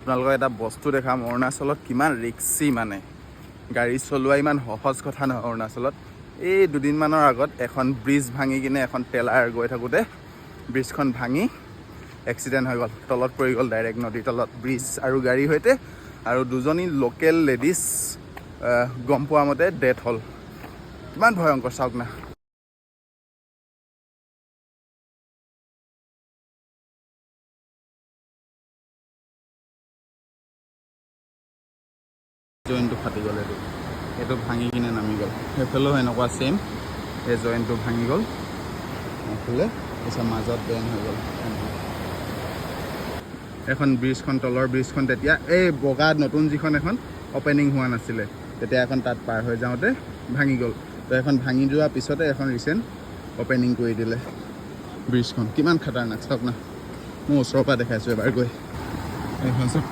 আপোনালোকক এটা বস্তু দেখাম অৰুণাচলত কিমান ৰিক্সি মানে গাড়ী চলোৱা ইমান সহজ কথা নহয় অৰুণাচলত। এই দুদিনমানৰ আগত এখন ব্ৰিজ ভাঙি কিনে এখন ট্ৰেলাৰ গৈ থাকোঁতে ব্ৰিজখন ভাঙি এক্সিডেণ্ট হৈ গ'ল, তলত পৰি গ'ল ডাইৰেক্ট নদীৰ তলত ব্ৰিজ আৰু গাড়ীৰ সৈতে, আৰু দুজনী লোকেল লেডিজ গম পোৱা মতে ডেথ হ'ল। কিমান ভয়ংকৰ চাওক না। জইনটো ফাটি গ'ল, এইটো ভাঙি কিনে নামি গ'ল। সেইফালেও এনেকুৱা ছেইম, এই জইনটো ভাঙি গ'ল এইফালে, তাৰপিছত মাজত বেন হৈ গ'ল। এখন ব্ৰিজখন, তলৰ ব্ৰিজখন তেতিয়া এই বগা নতুন যিখন এখন অপেনিং হোৱা নাছিলে, তেতিয়া এখন তাত পাৰ হৈ যাওঁতে ভাঙি গ'ল। তো এখন ভাঙি যোৱাৰ পিছতে এখন ৰিচেণ্ট অপেনিং কৰি দিলে ব্ৰিজখন। কিমান খাটাৰনাক চাওক না, মই ওচৰৰ পৰা দেখাইছোঁ এবাৰ গৈ। এইখন চাওক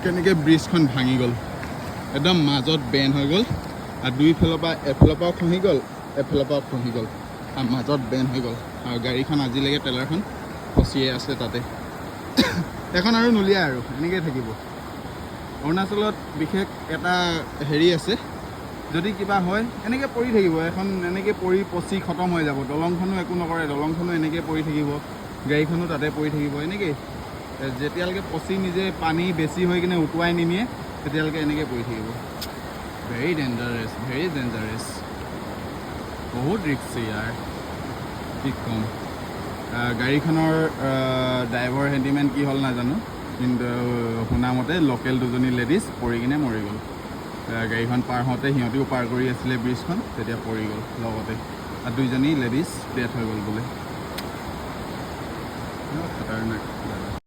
কেনেকৈ ব্ৰিজখন ভাঙি গ'ল, একদম মাজত বেন হৈ গ'ল, আৰু দুইফালৰ পৰা এফালৰ পৰাও খহি গ'ল, এফালৰ পৰাও খহি গ'ল, আৰু মাজত বেন হৈ গ'ল। আৰু গাড়ীখন আজিলৈকে ট্ৰেলাৰখন ফচিয়ে আছে তাতে। এখন আৰু নুলিয়াই আৰু এনেকৈ থাকিব। অৰুণাচলত বিশেষ এটা হেৰি আছে, যদি কিবা হয় এনেকৈ পৰি থাকিব, এখন এনেকৈ পৰি পচি খতম হৈ যাব। দলংখনো একো নকৰে, দলংখনো এনেকৈ পৰি থাকিব, গাড়ীখনো তাতে পৰি থাকিব এনেকৈ। যেতিয়ালৈকে পচি নিজে পানী বেছি হৈ কিনে উটুৱাই নিনিয়ে তেতিয়ালৈকে এনেকৈ পৰি থাকিব। ভেৰি ডেঞ্জাৰাছ, ভেৰি ডেঞ্জাৰাছ, বহুত ৰিক্সি ইয়াৰ, কি ক'ম। গাড়ীখনৰ ড্ৰাইভাৰ হেণ্ডিমেন কি হ'ল নাজানো, কিন্তু শুনামতে লোকেল দুজনী লেডিজ পৰি কিনে মৰি গ'ল। গাড়ীখন পাৰ হওঁতে সিহঁতেও পাৰ কৰি আছিলে ব্ৰিজখন, তেতিয়া পৰি গ'ল লগতে, আৰু দুইজনী লেডিজ ডেথ হৈ গ'ল বোলে। খাটাৰনাক।